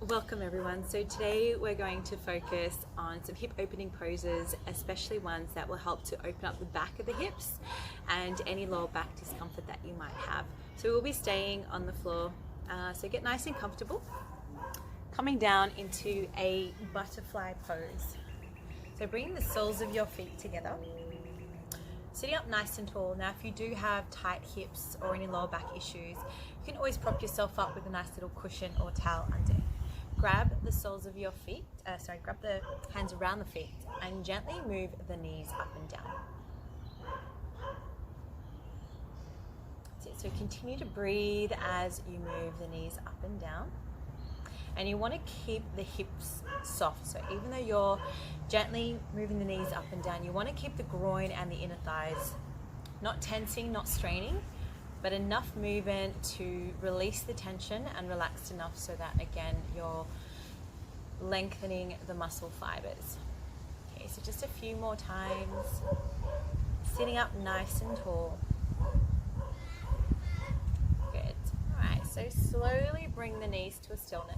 Welcome everyone. So today we're going to focus on some hip opening poses, especially ones that will help to open up the back of the hips and any lower back discomfort that you might have. So we'll be staying on the floor, so get nice and comfortable. Coming down into a butterfly pose. So bringing the soles of your feet together. Sitting up nice and tall. Now if you do have tight hips or any lower back issues, you can always prop yourself up with a nice little cushion or towel under. Grab the soles of your feet, grab the hands around the feet and gently move the knees up and down. That's it. So continue to breathe as you move the knees up and down. And you want to keep the hips soft. So even though you're gently moving the knees up and down, you want to keep the groin and the inner thighs not tensing, not straining, but enough movement to release the tension and relaxed enough so that again you're lengthening the muscle fibers. Okay, so just a few more times. Sitting up nice and tall. Good. Alright, so slowly bring the knees to a stillness.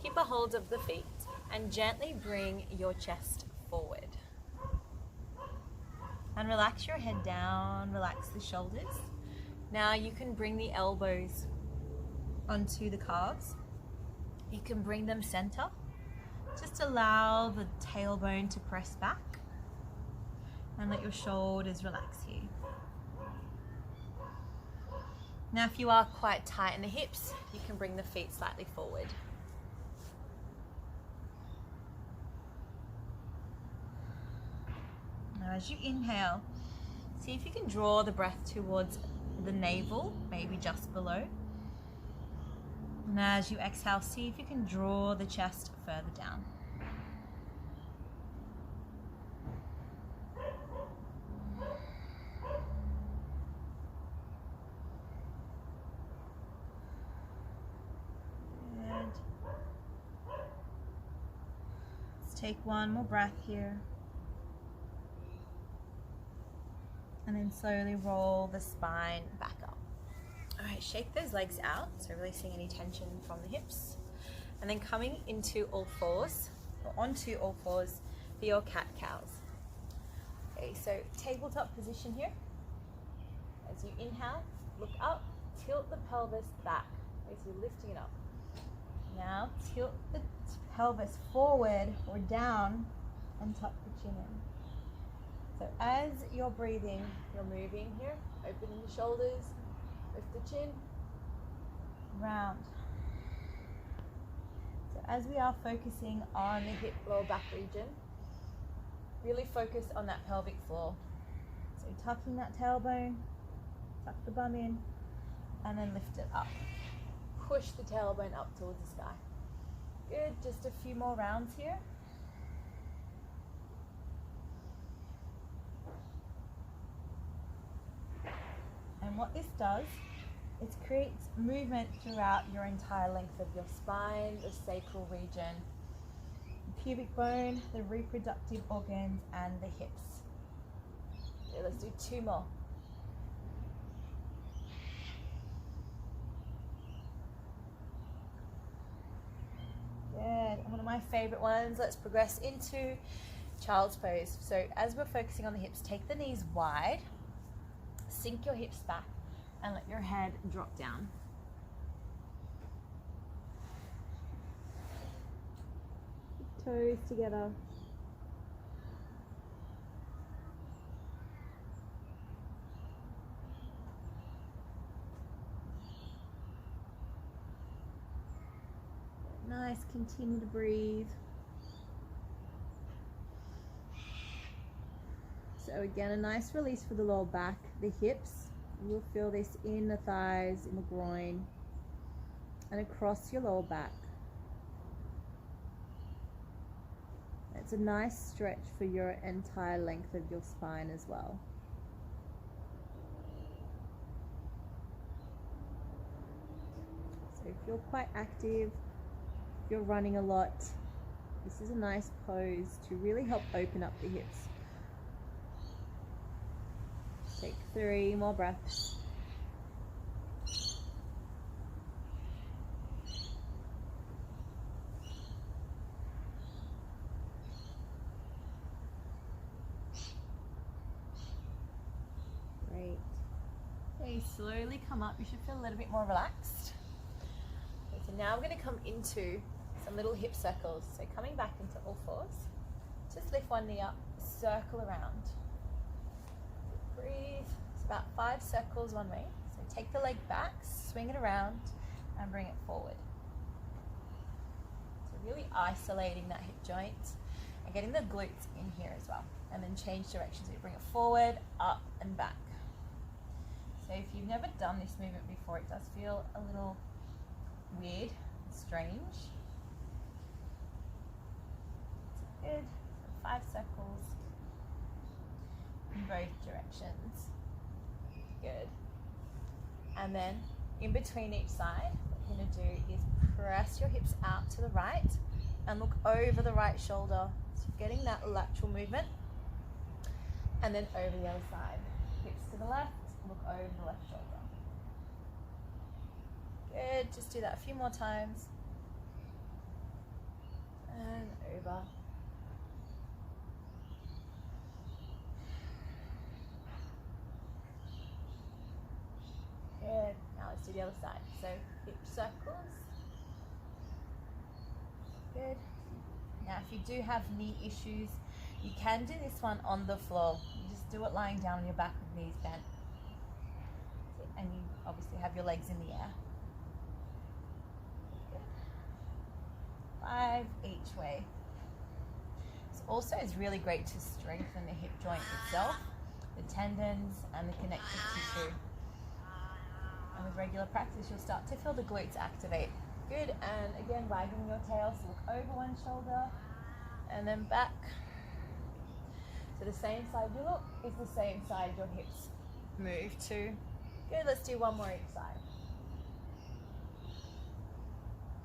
Keep a hold of the feet and gently bring your chest forward. And relax your head down, relax the shoulders. Now you can bring the elbows onto the calves. You can bring them center. Just allow the tailbone to press back and let your shoulders relax here. Now if you are quite tight in the hips, you can bring the feet slightly forward. Now as you inhale, see if you can draw the breath towards the navel, maybe just below. And as you exhale, see if you can draw the chest further down. Good. Let's take one more breath here. And then slowly roll the spine back up. All right, shake those legs out, so releasing any tension from the hips. And then coming into all fours, or onto all fours for your cat-cows. Okay, so tabletop position here. As you inhale, look up, tilt the pelvis back, as you're lifting it up. Now tilt the pelvis forward or down and tuck the chin in. So as you're breathing, you're moving here, opening the shoulders, lift the chin, round. So as we are focusing on the hip lower back region, really focus on that pelvic floor. So tucking that tailbone, tuck the bum in, and then lift it up. Push the tailbone up towards the sky. Good, just a few more rounds here. And what this does is creates movement throughout your entire length of your spine, the sacral region, the pubic bone, the reproductive organs, and the hips. Okay, let's do two more. Good. One of my favorite ones. Let's progress into child's pose. So as we're focusing on the hips, take the knees wide. Sink your hips back and let your head drop down. Toes together. Nice, continue to breathe. So again, a nice release for the lower back, the hips. You'll feel this in the thighs, in the groin, and across your lower back. It's a nice stretch for your entire length of your spine as well. So if you're quite active, if you're running a lot, this is a nice pose to really help open up the hips. Take 3 more breaths. slowly come up. You should feel a little bit more relaxed. Okay, so now we're going to come into some little hip circles. So coming back into all fours, just lift one knee up, circle around. Breathe. It's about 5 circles one way. So take the leg back, swing it around, and bring it forward. So really isolating that hip joint and getting the glutes in here as well. And then change directions. So you bring it forward, up, and back. So if you've never done this movement before, it does feel a little weird, strange. Good. 5 circles in both directions. Good. And then in between each side, what you're going to do is press your hips out to the right and look over the right shoulder. So getting that lateral movement. And then over the other side. Hips to the left, look over the left shoulder. Good. Just do that a few more times. And over. Good. Now let's do the other side. So hip circles. Good. Now if you do have knee issues, you can do this one on the floor. You just do it lying down on your back with knees bent. And you obviously have your legs in the air. Good. 5 each way. This also is really great to strengthen the hip joint itself, the tendons and the connective tissue. And with regular practice, you'll start to feel the glutes activate. Good, and again, wagging your tail, so look over one shoulder, and then back. So the same side you look is the same side your hips move to. Good, let's do one more each side.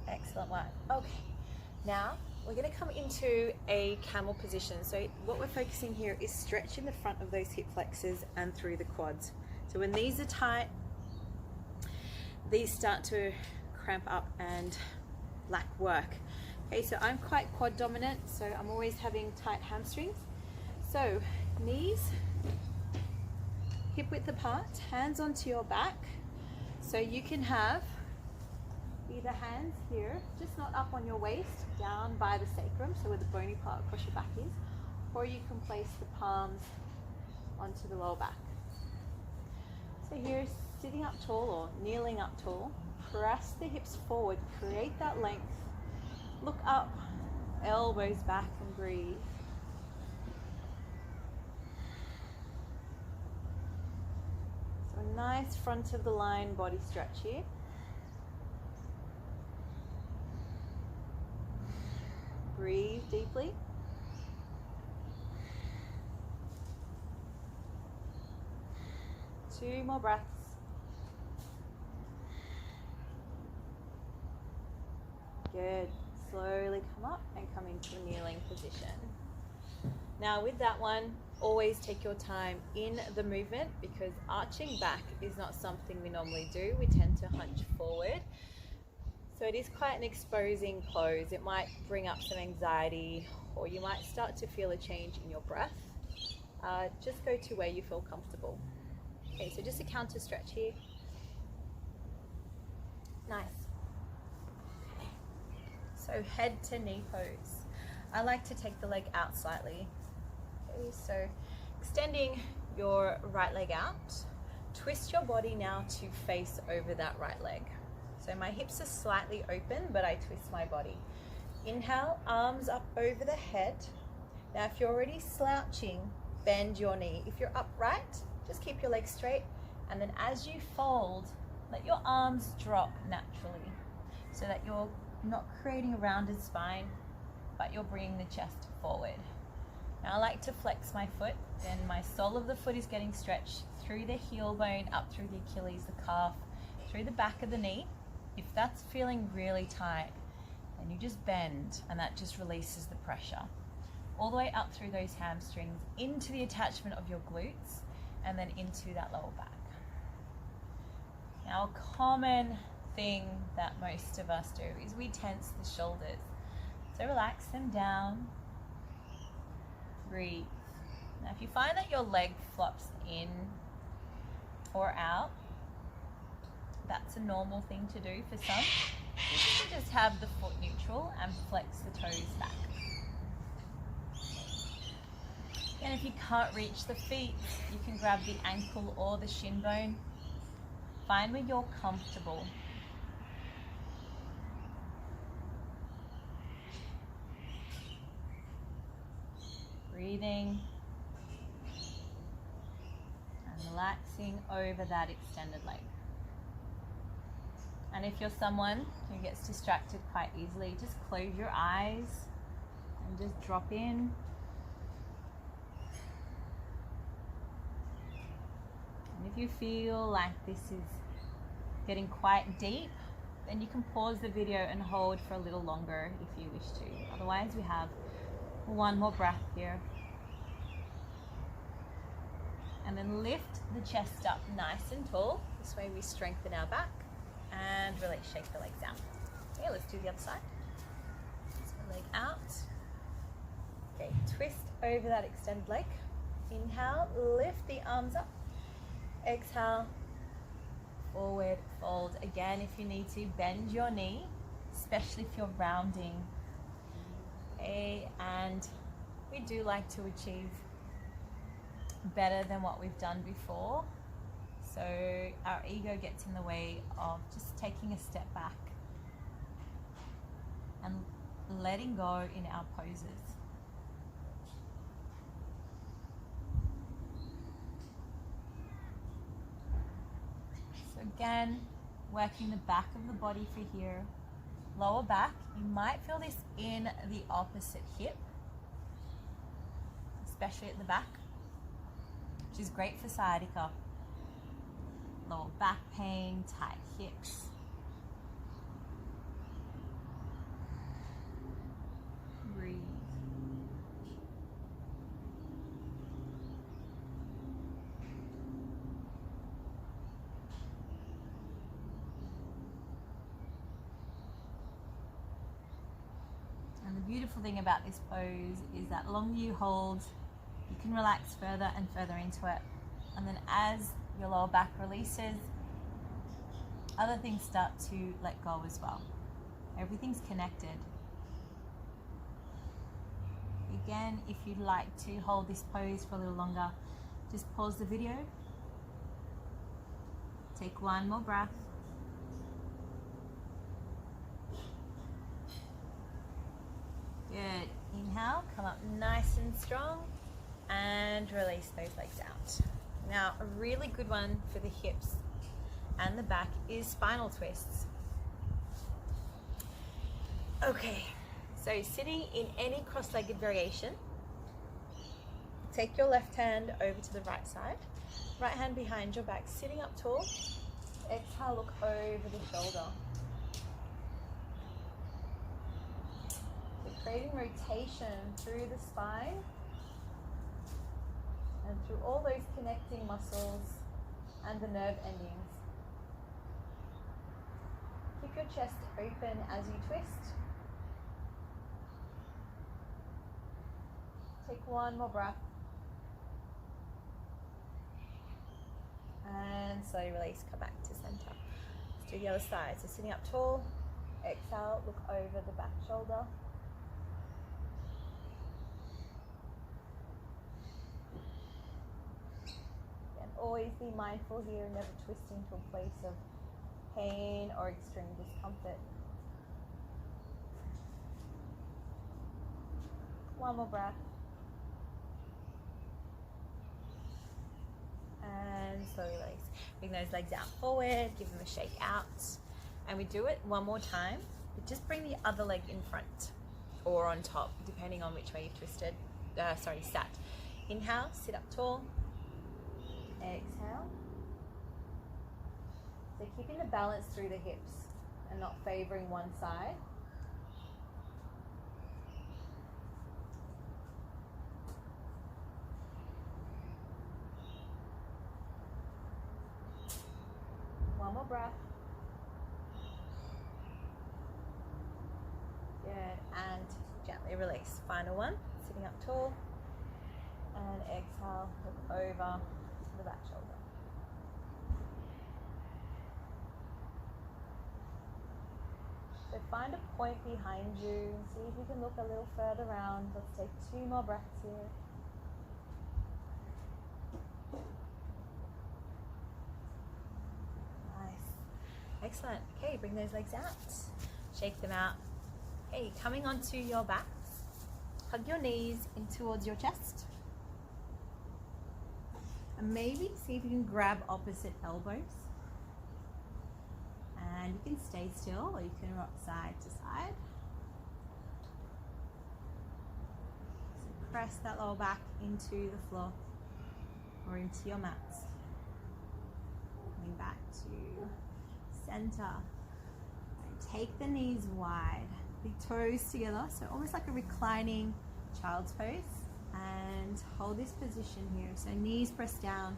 Excellent work. Okay, now we're gonna come into a camel position. So what we're focusing here is stretching the front of those hip flexors and through the quads. So when these are tight, these start to cramp up and lack work. Okay, so I'm quite quad dominant, so I'm always having tight hamstrings. So knees hip width apart, hands onto your back. So you can have either hands here, just not up on your waist, down by the sacrum, so where the bony part across your back is, or you can place the palms onto the lower back. So here, sitting up tall or kneeling up tall, press the hips forward, create that length, look up, elbows back and breathe. So a nice front of the line body stretch here. Breathe deeply. Two more breaths. Good. Slowly come up and come into a kneeling position. Now with that one, always take your time in the movement, because arching back is not something we normally do. We tend to hunch forward. So it is quite an exposing pose. It might bring up some anxiety, or you might start to feel a change in your breath. Just go to where you feel comfortable. Okay, so just a counter stretch here. Nice. So head to knee pose. I like to take the leg out slightly. Okay, so extending your right leg out. Twist your body now to face over that right leg. So my hips are slightly open, but I twist my body. Inhale, arms up over the head. Now if you're already slouching, bend your knee. If you're upright, just keep your legs straight. And then as you fold, let your arms drop naturally, so that you're not creating a rounded spine, but you're bringing the chest forward. Now I like to flex my foot, then my sole of the foot is getting stretched through the heel bone, up through the Achilles, the calf, through the back of the knee. If that's feeling really tight, then you just bend, and that just releases the pressure. All the way up through those hamstrings, into the attachment of your glutes, and then into that lower back. Now a common thing that most of us do is we tense the shoulders. So relax them down, breathe. Now if you find that your leg flops in or out, that's a normal thing to do for some. You can just have the foot neutral and flex the toes back. And if you can't reach the feet, you can grab the ankle or the shin bone. Find where you're comfortable. Breathing and relaxing over that extended leg. And if you're someone who gets distracted quite easily, just close your eyes and just drop in. And if you feel like this is getting quite deep, then you can pause the video and hold for a little longer if you wish to. Otherwise, we have one more breath here. And then lift the chest up nice and tall. This way we strengthen our back. And really shake the legs out. Okay, let's do the other side. So leg out. Okay, twist over that extended leg. Inhale, lift the arms up. Exhale, forward fold. Again, if you need to, bend your knee, especially if you're rounding. Okay, and we do like to achieve better than what we've done before. So our ego gets in the way of just taking a step back and letting go in our poses. So again, working the back of the body for here. Lower back, you might feel this in the opposite hip, especially at the back, which is great for sciatica. Lower back pain, tight hips. Breathe. And the beautiful thing about this pose is that the longer you hold, you can relax further and further into it. And then as your lower back releases, other things start to let go as well. Everything's connected. Again, if you'd like to hold this pose for a little longer, just pause the video. Take one more breath. Good. Inhale, come up nice and strong, and release those legs out. Now, a really good one for the hips and the back is spinal twists. Okay, so sitting in any cross-legged variation, take your left hand over to the right side, right hand behind your back, sitting up tall. Exhale, look over the shoulder. So creating rotation through the spine and through all those connecting muscles and the nerve endings. Keep your chest open as you twist. Take one more breath. And slowly release, come back to center. Let's do the other side. So sitting up tall, exhale, look over the back shoulder. Always be mindful here, never twisting to a place of pain or extreme discomfort. One more breath. And slowly release. Bring those legs out forward, give them a shake out. And we do it one more time, but just bring the other leg in front or on top, depending on which way you've sat. Inhale, sit up tall. Exhale. So keeping the balance through the hips and not favoring one side. One more breath. Good. And gently release. Final one. Sitting up tall. And exhale, look over the back shoulder. So find a point behind you and see if you can look a little further around. Let's take 2 more breaths here. Nice. Excellent. Okay, bring those legs out. Shake them out. Okay, coming onto your backs. Hug your knees in towards your chest. And maybe see if you can grab opposite elbows. And you can stay still or you can rock side to side. So press that lower back into the floor or into your mats. Coming back to center. And take the knees wide, big toes together, so almost like a reclining child's pose. And hold this position here, so knees pressed down.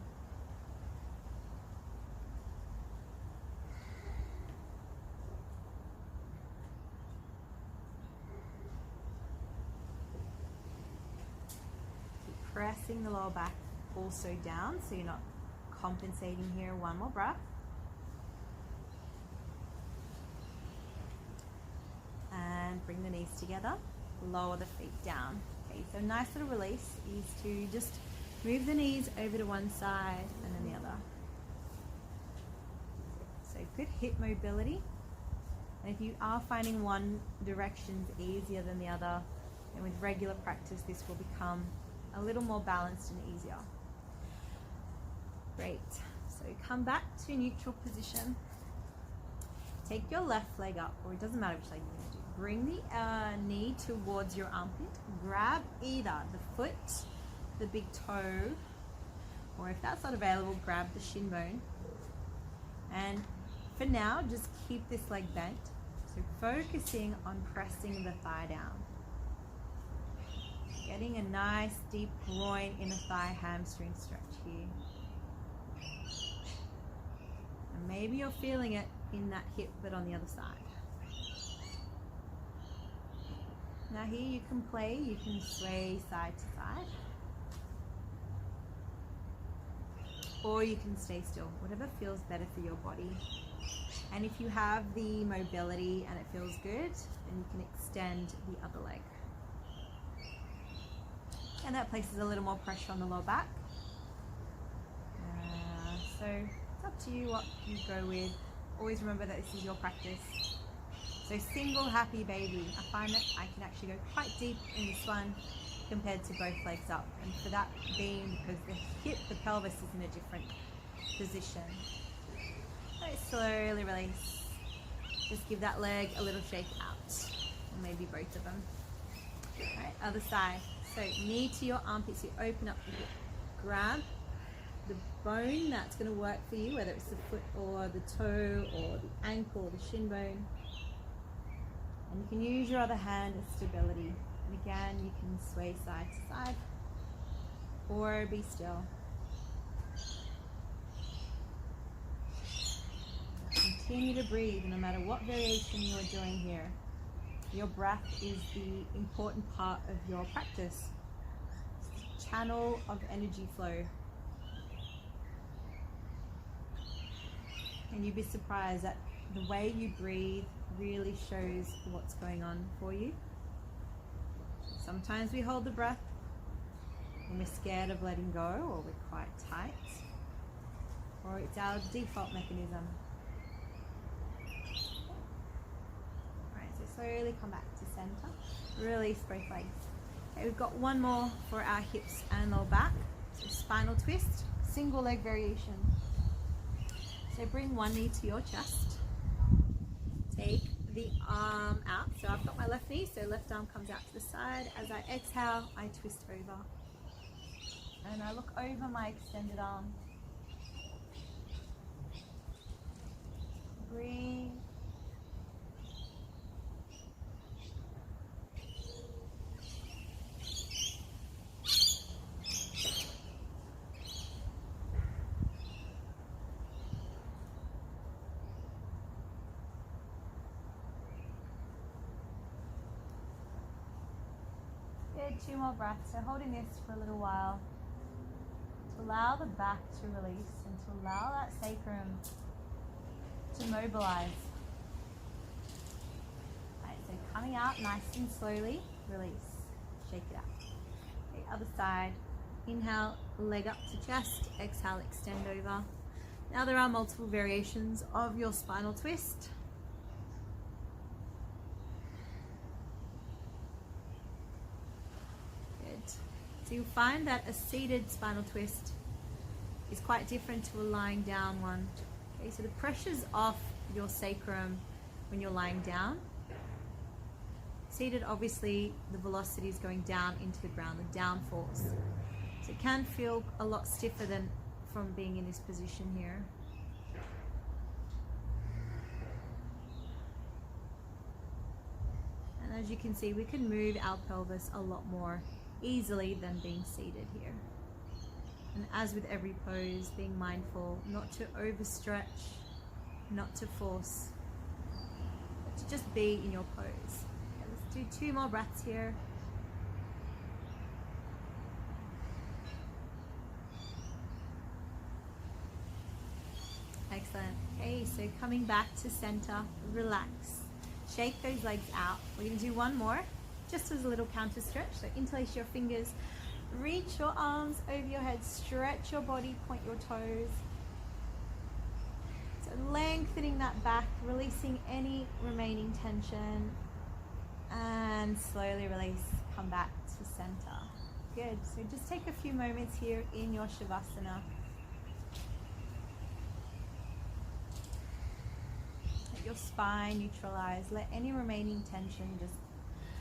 Keep pressing the lower back also down, so you're not compensating here. One more breath. And bring the knees together, lower the feet down. Okay, so nice little release is to just move the knees over to one side and then the other. So good hip mobility. And if you are finding one direction's easier than the other, then with regular practice this will become a little more balanced and easier. Great. So come back to neutral position. Take your left leg up, or it doesn't matter which leg you're going to do. Bring the knee towards your armpit. Grab either the foot, the big toe, or if that's not available, grab the shin bone. And for now, just keep this leg bent. So focusing on pressing the thigh down. Getting a nice deep groin, inner thigh, hamstring stretch here. And maybe you're feeling it in that hip, but on the other side. Now here you can play, you can sway side to side. Or you can stay still, whatever feels better for your body. And if you have the mobility and it feels good, then you can extend the other leg. And that places a little more pressure on the lower back. So it's up to you what you go with. Always remember that this is your practice. So single happy baby. I find that I can actually go quite deep in this one compared to both legs up. And for that being because the hip, the pelvis is in a different position. Very slowly release. Just give that leg a little shake out. Or maybe both of them. Alright, other side. So knee to your armpit, so you open up the hip. Grab the bone that's going to work for you, whether it's the foot or the toe or the ankle or the shin bone. And you can use your other hand as stability. And again, you can sway side to side or be still. Continue to breathe no matter what variation you are doing here. Your breath is the important part of your practice. It's a channel of energy flow. And you'd be surprised that the way you breathe really shows what's going on for you. Sometimes we hold the breath when we're scared of letting go or we're quite tight, or it's our default mechanism. Alright, so slowly come back to center. Release both legs. Okay, we've got one more for our hips and lower back. So spinal twist, single leg variation. So bring one knee to your chest. Take the arm out. So I've got my left knee, so left arm comes out to the side. As I exhale, I twist over. And I look over my extended arm. Breathe. Good, 2 more breaths. So holding this for a little while to allow the back to release and to allow that sacrum to mobilize. coming out nice and slowly, release, shake it out. Okay, other side, inhale, leg up to chest, exhale, extend over. Now there are multiple variations of your spinal twist. Good. So you'll find that a seated spinal twist is quite different to a lying down one. Okay, so the pressure's off your sacrum when you're lying down. Seated, obviously, the velocity is going down into the ground, the down force. So it can feel a lot stiffer than from being in this position here. And as you can see, we can move our pelvis a lot more easily than being seated here. And as with every pose, being mindful not to overstretch, not to force, but to just be in your pose. Okay, let's do 2 more breaths here. Excellent. Okay, so coming back to center, relax. Shake those legs out. We're going to do one more, just as a little counter stretch. So interlace your fingers, reach your arms over your head, stretch your body, point your toes. So lengthening that back, releasing any remaining tension, and slowly release, come back to center. Good. So just take a few moments here in your Shavasana. Let your spine neutralize. Let any remaining tension just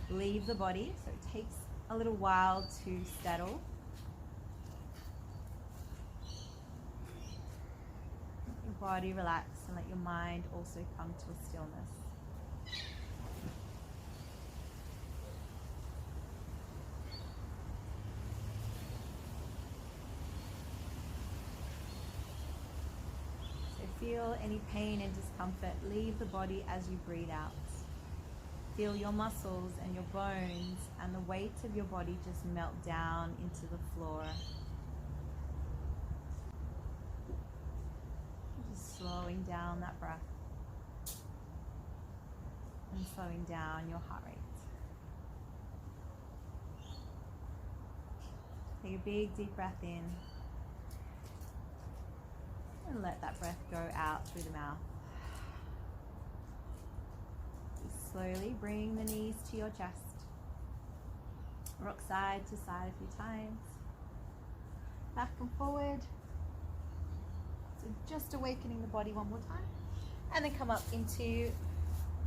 leave the body. So it takes a little while to settle. Let your body relax and let your mind also come to a stillness. Feel any pain and discomfort. Leave the body as you breathe out. Feel your muscles and your bones and the weight of your body just melt down into the floor. Just slowing down that breath and slowing down your heart rate. Take a big deep breath in. And let that breath go out through the mouth. Slowly bring the knees to your chest. Rock side to side a few times. Back and forward. So just awakening the body one more time. And then come up into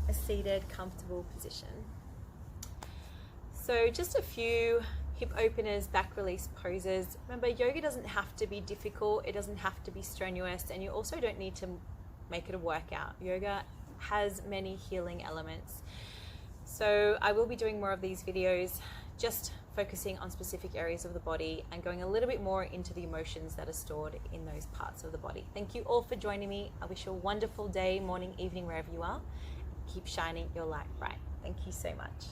a seated, comfortable position. So just a few hip openers, back release poses. Remember, yoga doesn't have to be difficult, it doesn't have to be strenuous, and you also don't need to make it a workout. Yoga has many healing elements. So I will be doing more of these videos, just focusing on specific areas of the body and going a little bit more into the emotions that are stored in those parts of the body. Thank you all for joining me. I wish you a wonderful day, morning, evening, wherever you are. Keep shining your light bright. Thank you so much.